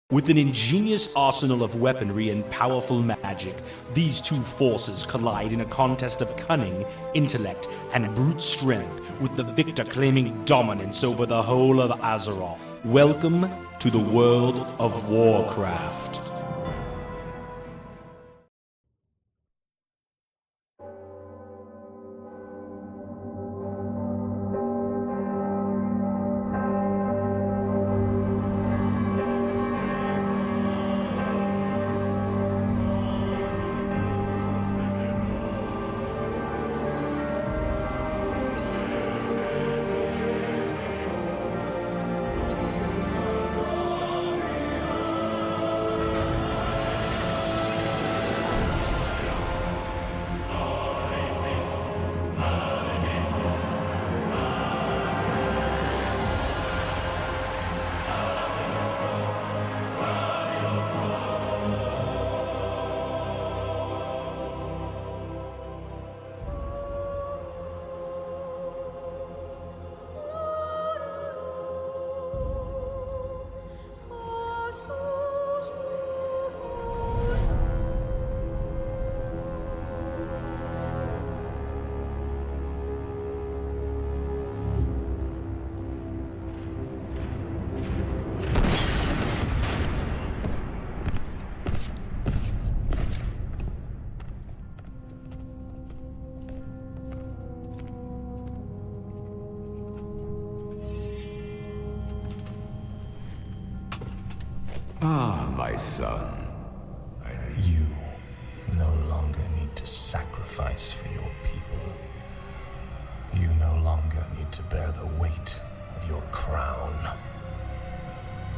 With an ingenious arsenal of weaponry and powerful magic, these two forces collide in a contest of cunning, intellect, and brute strength, with the victor claiming dominance over the whole of Azeroth. Welcome to the World of Warcraft. Ah, my son. You no longer need to sacrifice for your people. You no longer need to bear the weight of your crown.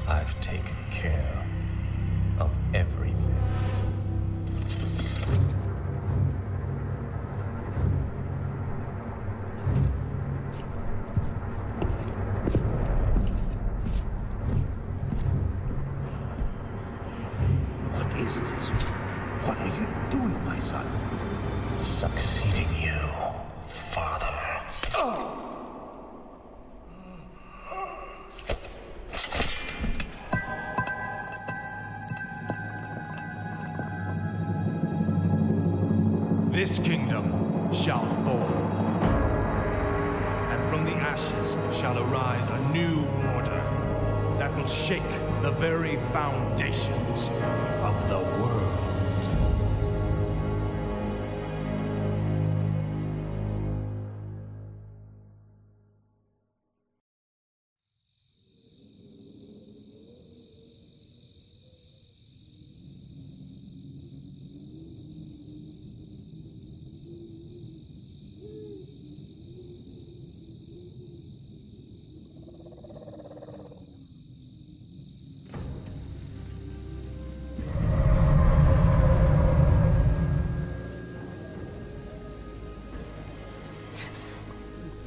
I've taken care of everything. What are you doing, my son? Succeeding you, father. This kingdom shall fall, and from the ashes shall arise a new order that will shake the very foundations of the world.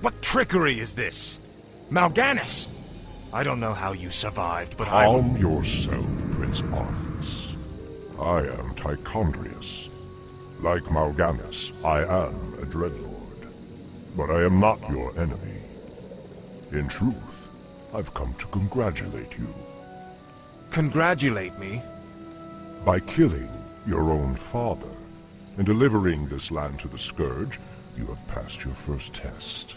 What trickery is this? Mal'Ganis! I don't know how you survived, but Calm yourself, Prince Arthas. I am Tichondrius. Like Mal'Ganis, I am a Dreadlord. But I am not your enemy. In truth, I've come to congratulate you. Congratulate me? By killing your own father and delivering this land to the Scourge, you have passed your first test.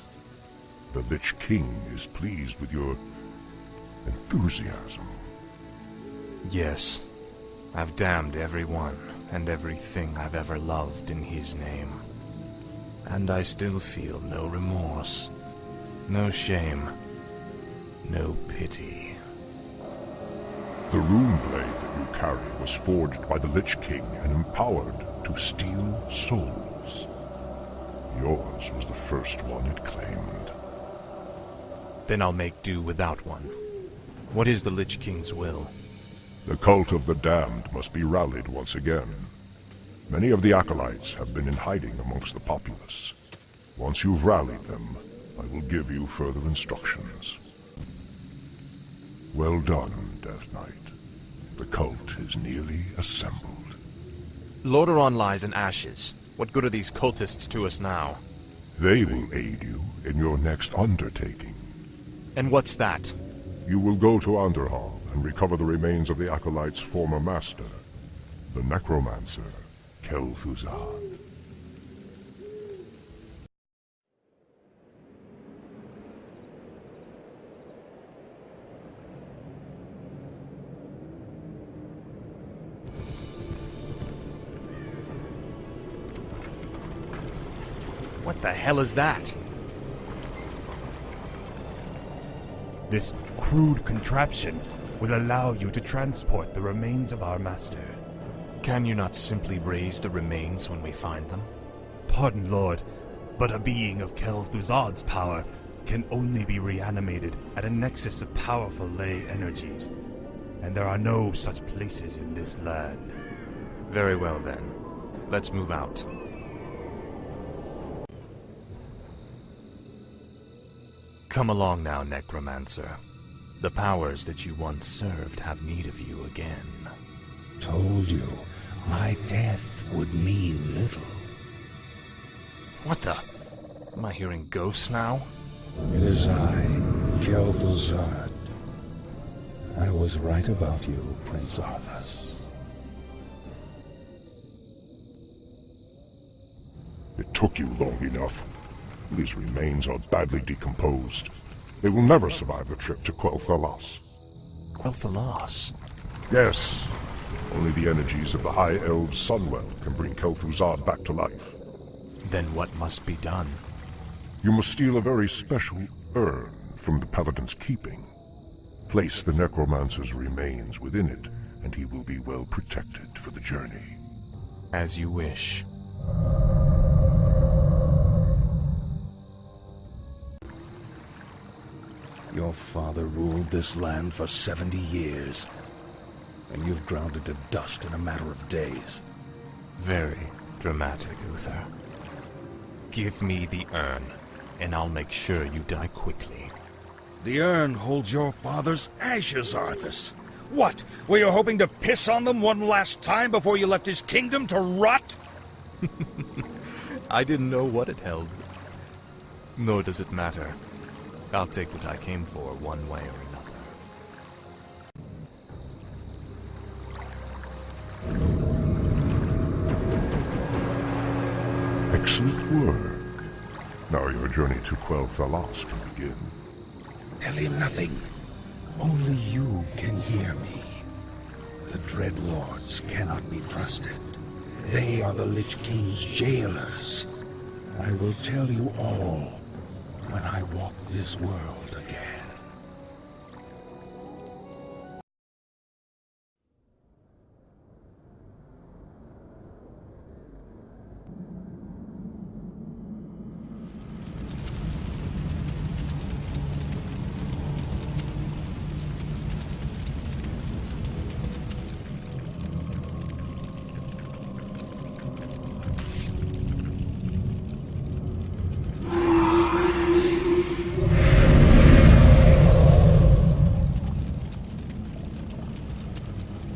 The Lich King is pleased with your enthusiasm. Yes. I've damned everyone and everything I've ever loved in his name. And I still feel no remorse, no shame, no pity. The rune blade that you carry was forged by the Lich King and empowered to steal souls. Yours was the first one it claimed. Then I'll make do without one. What is the Lich King's will? The cult of the damned must be rallied once again. Many of the acolytes have been in hiding amongst the populace. Once you've rallied them, I will give you further instructions. Well done, Death Knight. The cult is nearly assembled. Lordaeron lies in ashes. What good are these cultists to us now? They will aid you in your next undertaking. And what's that? You will go to Underhall and recover the remains of the Acolyte's former master, the necromancer, Kel'Thuzad. What the hell is that? This crude contraption will allow you to transport the remains of our master. Can you not simply raise the remains when we find them? Pardon, Lord, but a being of Kel'Thuzad's power can only be reanimated at a nexus of powerful ley energies, and there are no such places in this land. Very well then. Let's move out. Come along now, Necromancer. The powers that you once served have need of you again. Told you, my death would mean little. What the? Am I hearing ghosts now? It is I, Kel'Thuzad. I was right about you, Prince Arthas. It took you long enough. These remains are badly decomposed. They will never survive the trip to Quel'Thalas. Quel'Thalas? Yes. Only the energies of the High Elves' Sunwell can bring Kel'Thuzad back to life. Then what must be done? You must steal a very special urn from the Paladin's keeping. Place the Necromancer's remains within it, and he will be well protected for the journey. As you wish. Your father ruled this land for 70 years, and you've ground it to dust in a matter of days. Very dramatic, Uther. Give me the urn, and I'll make sure you die quickly. The urn holds your father's ashes, Arthas. What? Were you hoping to piss on them one last time before you left his kingdom to rot? I didn't know what it held. Nor does it matter. I'll take what I came for one way or another. Excellent work. Now your journey to Quel'Thalas can begin. Tell him nothing. Only you can hear me. The Dread Lords cannot be trusted. They are the Lich King's jailers. I will tell you all when I walk this world again.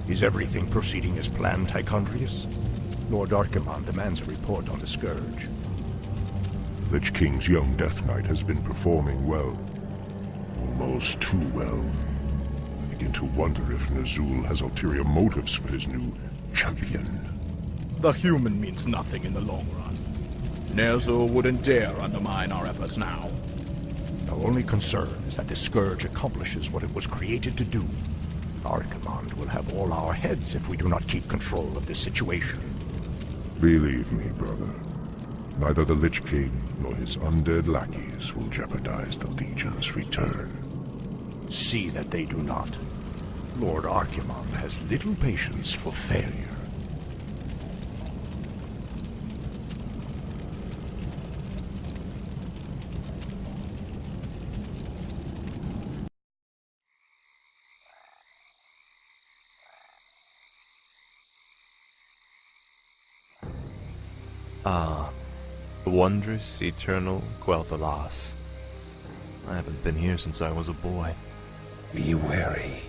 Is everything proceeding as planned, Tychondrius? Lord Archimonde demands a report on the Scourge. Lich King's young Death Knight has been performing well. Almost too well. I begin to wonder if Ner'zhul has ulterior motives for his new champion. The human means nothing in the long run. Ner'zhul wouldn't dare undermine our efforts now. Our only concern is that the Scourge accomplishes what it was created to do. Archimonde will have all our heads if we do not keep control of this situation. Believe me, brother. Neither the Lich King nor his undead lackeys will jeopardize the Legion's return. See that they do not. Lord Archimonde has little patience for failure. Ah, wondrous, eternal Quel'Thalas. I haven't been here since I was a boy. Be wary.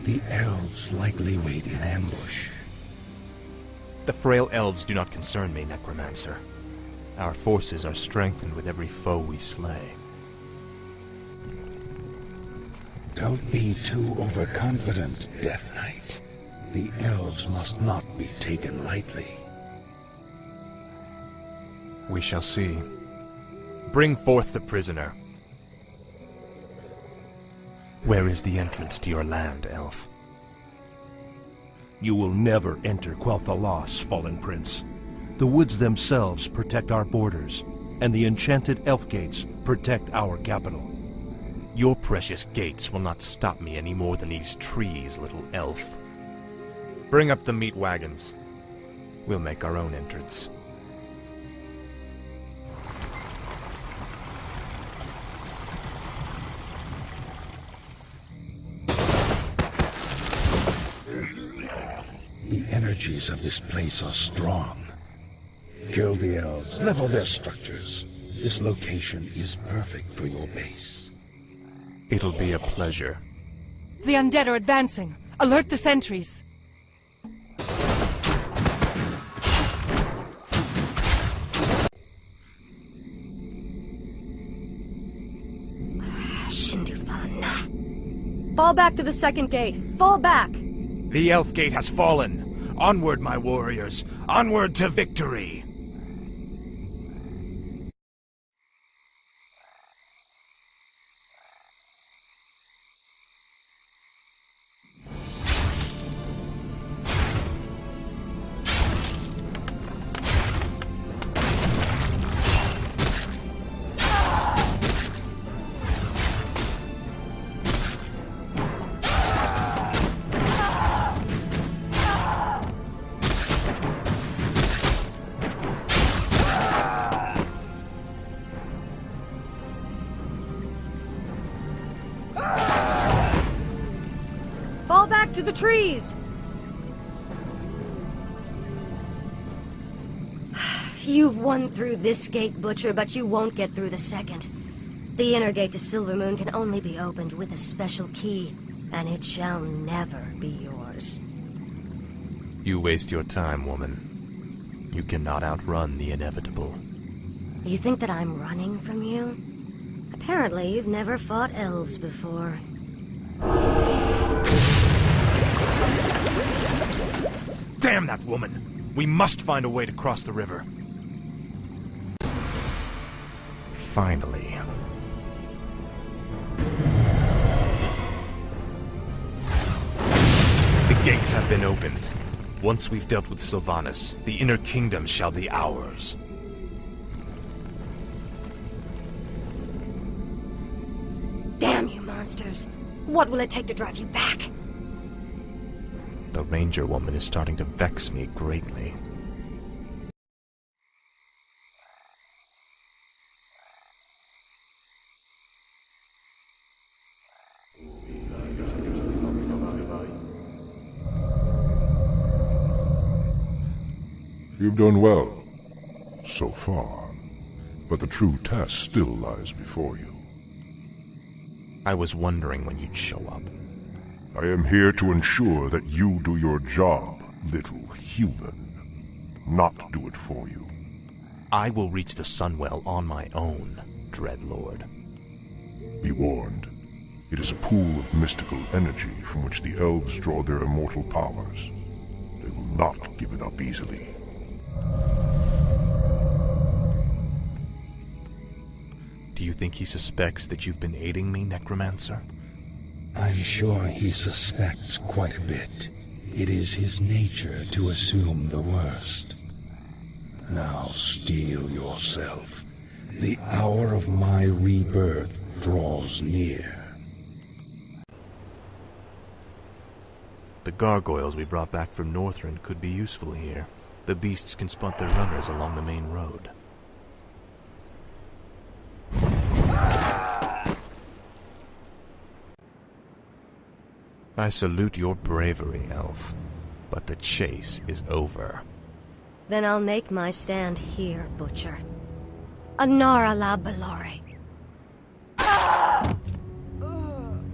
The elves likely wait in ambush. The frail elves do not concern me, Necromancer. Our forces are strengthened with every foe we slay. Don't be too overconfident, Death Knight. The elves must not be taken lightly. We shall see. Bring forth the prisoner. Where is the entrance to your land, elf? You will never enter Quel'Thalas, Fallen Prince. The woods themselves protect our borders, and the enchanted elf gates protect our capital. Your precious gates will not stop me any more than these trees, little elf. Bring up the meat wagons. We'll make our own entrance. The energies of this place are strong. Kill the elves, level their structures. This location is perfect for your base. It'll be a pleasure. The undead are advancing. Alert the sentries. Fall back to the second gate. Fall back! The elf gate has fallen. Onward, my warriors. Onward to victory. Fall back to the trees! You've won through this gate, Butcher, but you won't get through the second. The inner gate to Silvermoon can only be opened with a special key, and it shall never be yours. You waste your time, woman. You cannot outrun the inevitable. You think that I'm running from you? Apparently you've never fought elves before. Damn that woman! We must find a way to cross the river. Finally. The gates have been opened. Once we've dealt with Sylvanas, the inner kingdom shall be ours. Damn you monsters! What will it take to drive you back? The ranger woman is starting to vex me greatly. You've done well, so far, but the true test still lies before you. I was wondering when you'd show up. I am here to ensure that you do your job, little human. Not do it for you. I will reach the Sunwell on my own, Dreadlord. Be warned. It is a pool of mystical energy from which the elves draw their immortal powers. They will not give it up easily. Do you think he suspects that you've been aiding me, Necromancer? I'm sure he suspects quite a bit. It is his nature to assume the worst. Now steel yourself. The hour of my rebirth draws near. The gargoyles we brought back from Northrend could be useful here. The beasts can spot their runners along the main road. I salute your bravery, Elf, but the chase is over. Then I'll make my stand here, Butcher. Anara la Balore.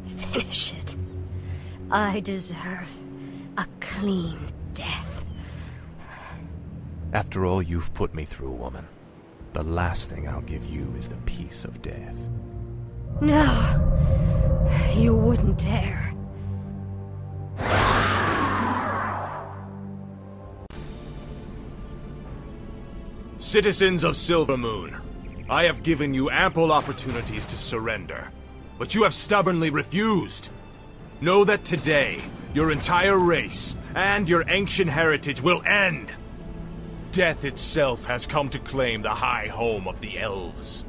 Finish it. I deserve a clean death. After all you've put me through, woman, the last thing I'll give you is the peace of death. No! You wouldn't dare. Citizens of Silvermoon, I have given you ample opportunities to surrender, but you have stubbornly refused. Know that today, your entire race and your ancient heritage will end. Death itself has come to claim the high home of the elves.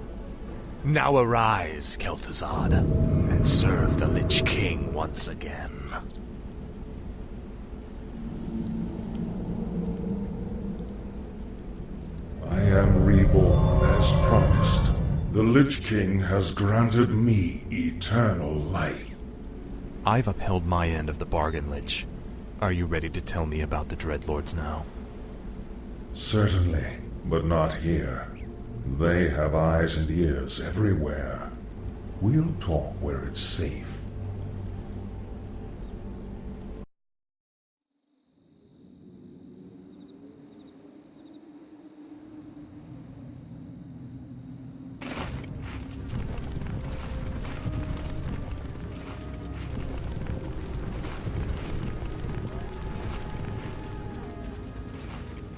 Now arise, Kel'Thuzad, and serve the Lich King once again. I am reborn as promised. The Lich King has granted me eternal life. I've upheld my end of the bargain, Lich. Are you ready to tell me about the Dreadlords now? Certainly, but not here. They have eyes and ears everywhere. We'll talk where it's safe.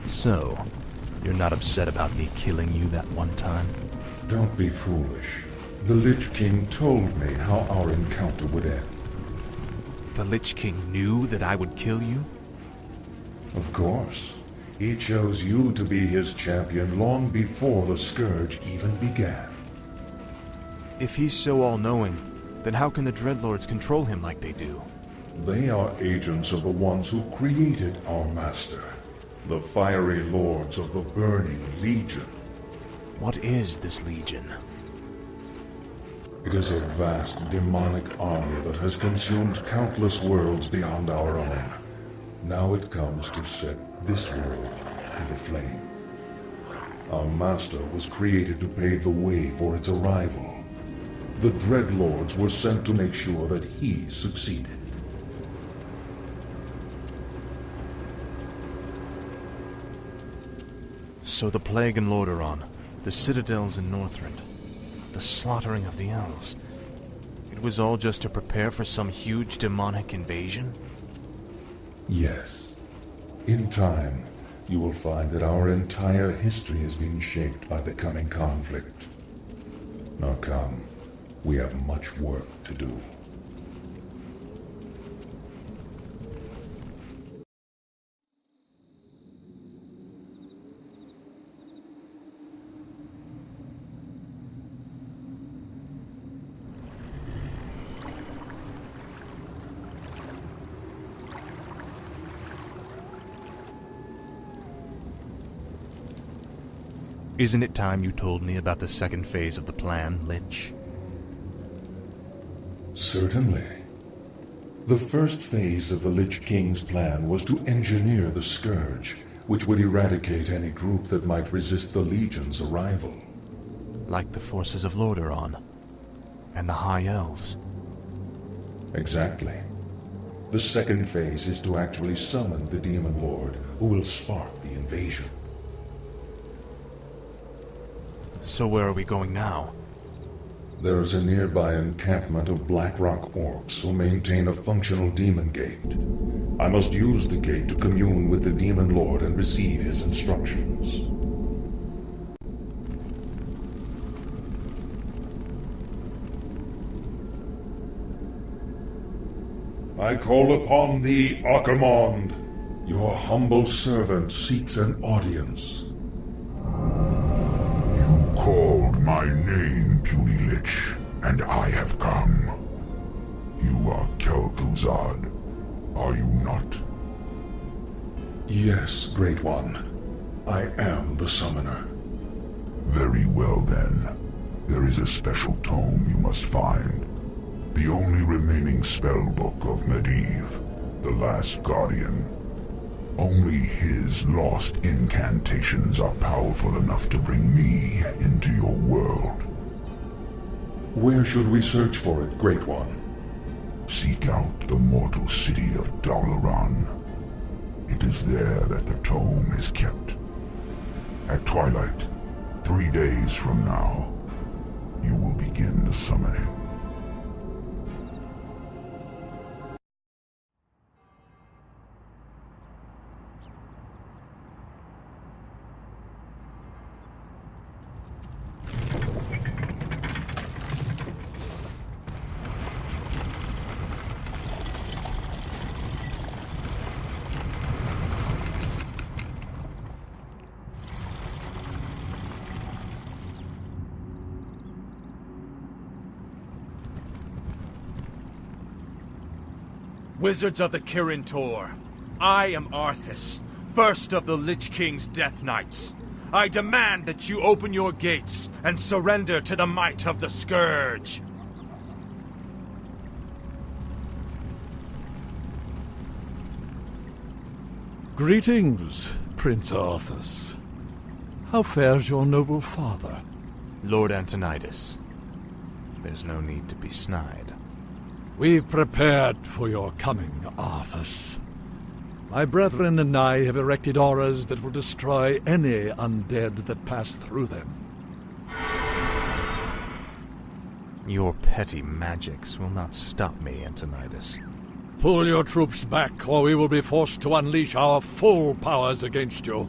So, you're not upset about me killing you that one time? Don't be foolish. The Lich King told me how our encounter would end. The Lich King knew that I would kill you? Of course. He chose you to be his champion long before the Scourge even began. If he's so all-knowing, then how can the Dreadlords control him like they do? They are agents of the ones who created our master, the fiery lords of the Burning Legion. What is this Legion? It is a vast demonic army that has consumed countless worlds beyond our own. Now it comes to set this world to the flame. Our master was created to pave the way for its arrival. The Dreadlords were sent to make sure that he succeeded. So the Plague in Lordaeron, the citadels in Northrend, the slaughtering of the elves, it was all just to prepare for some huge demonic invasion? Yes. In time, you will find that our entire history has been shaped by the coming conflict. Now come, we have much work to do. Isn't it time you told me about the second phase of the plan, Lich? Certainly. The first phase of the Lich King's plan was to engineer the Scourge, which would eradicate any group that might resist the Legion's arrival. Like the forces of Lordaeron and the High Elves. Exactly. The second phase is to actually summon the Demon Lord, who will spark the invasion. So where are we going now? There is a nearby encampment of Blackrock orcs who maintain a functional demon gate. I must use the gate to commune with the Demon Lord and receive his instructions. I call upon thee, Archimonde. Your humble servant seeks an audience. You called my name, puny Lich, and I have come. You are Kel'Thuzad, are you not? Yes, Great One. I am the Summoner. Very well then. There is a special tome you must find. The only remaining spellbook of Medivh, the Last Guardian. Only his lost incantations are powerful enough to bring me into your world. Where should we search for it, Great One? Seek out the mortal city of Dalaran. It is there that the tome is kept. At twilight, 3 days from now, you will begin the summoning. Wizards of the Kirin Tor, I am Arthas, first of the Lich King's Death Knights. I demand that you open your gates and surrender to the might of the Scourge. Greetings, Prince Arthas. How fares your noble father? Lord Antonidas, there's no need to be snide. We've prepared for your coming, Arthas. My brethren and I have erected auras that will destroy any undead that pass through them. Your petty magics will not stop me, Antonidas. Pull your troops back, or we will be forced to unleash our full powers against you.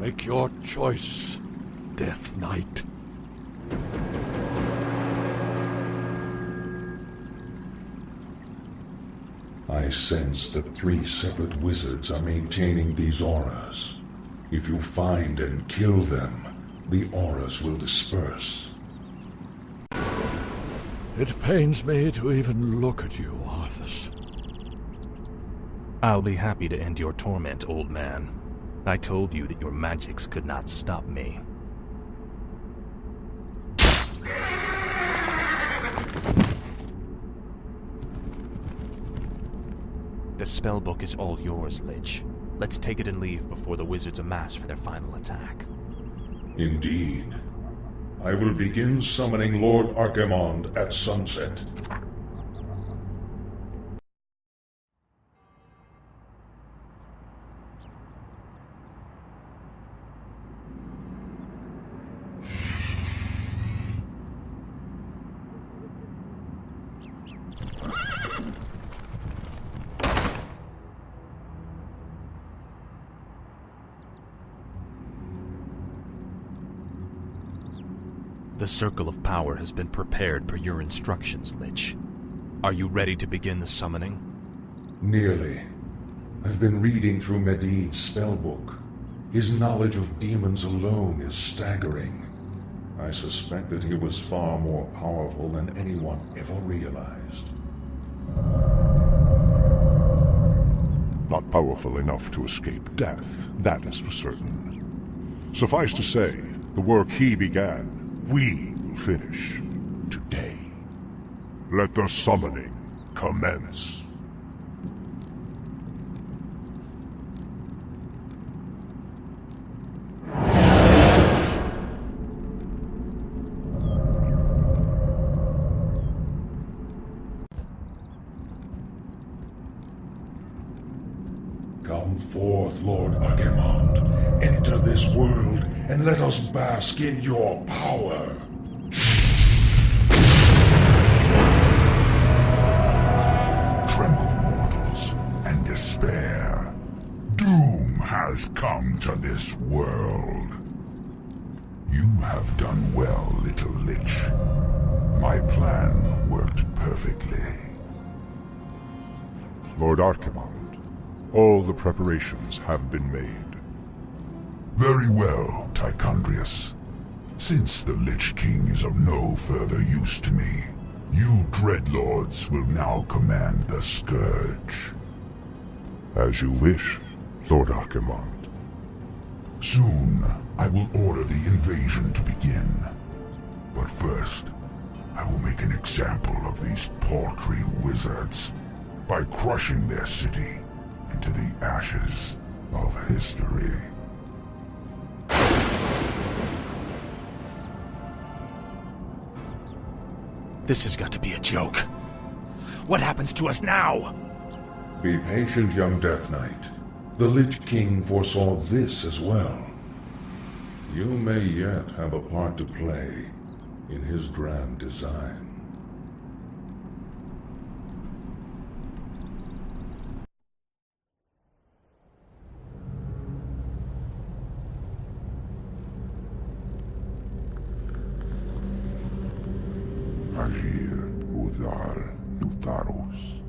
Make your choice, Death Knight. I sense that 3 separate wizards are maintaining these auras. If you find and kill them, the auras will disperse. It pains me to even look at you, Arthas. I'll be happy to end your torment, old man. I told you that your magics could not stop me. The spellbook is all yours, Lich. Let's take it and leave before the wizards amass for their final attack. Indeed. I will begin summoning Lord Archimond at sunset. The Circle of Power has been prepared per your instructions, Lich. Are you ready to begin the summoning? Nearly. I've been reading through Medivh's spellbook. His knowledge of demons alone is staggering. I suspect that he was far more powerful than anyone ever realized. Not powerful enough to escape death, that is for certain. Suffice to say, the work he began, we will finish today. Let the summoning commence. Come forth, Lord Archimond. Enter this world, and let us bask in your power. Tremble, mortals, and despair. Doom has come to this world. You have done well, little Lich. My plan worked perfectly. Lord Archimond, all the preparations have been made. Very well, Tichondrius. Since the Lich King is of no further use to me, you Dreadlords will now command the Scourge. As you wish, Lord Archimond. Soon, I will order the invasion to begin. But first, I will make an example of these paltry wizards by crushing their city into the ashes of history. This has got to be a joke. What happens to us now? Be patient, young Death Knight. The Lich King foresaw this as well. You may yet have a part to play in his grand design. Agir Udal Lutarus.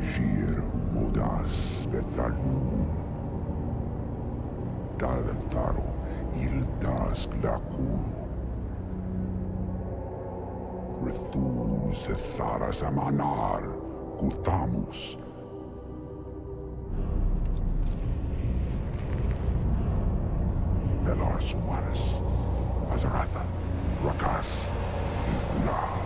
Agir Modas Bethalum. Dalentaro Ildas Glaku. Rithum Sethara Samanar Kutamus. Belar Sumaris. Azaratha. Rakas. Ilkula.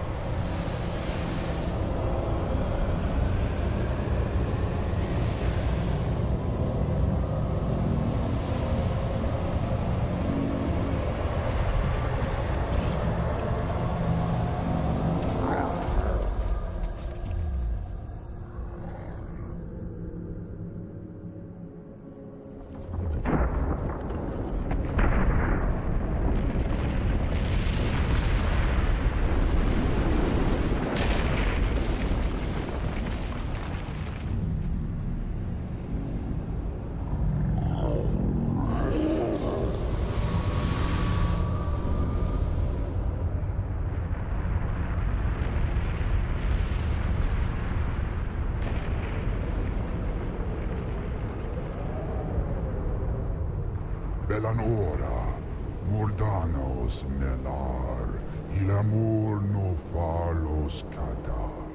Belanora, Mordanos Melar, Il amor no falos cadar.